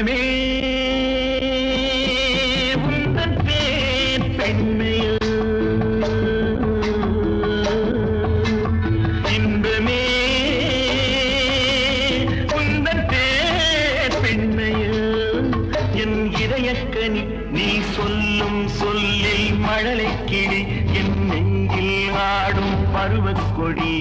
இன்பமே உந்தன் பேர் பெண்மையோ இன்பமே உந்தன் பேர் பெண்மையோ என் இதயக்கனி நீ சொல்லும் சொல்லில் மழலை கிளி என் நெஞ்சில் ஆடும் பருவக் கொடி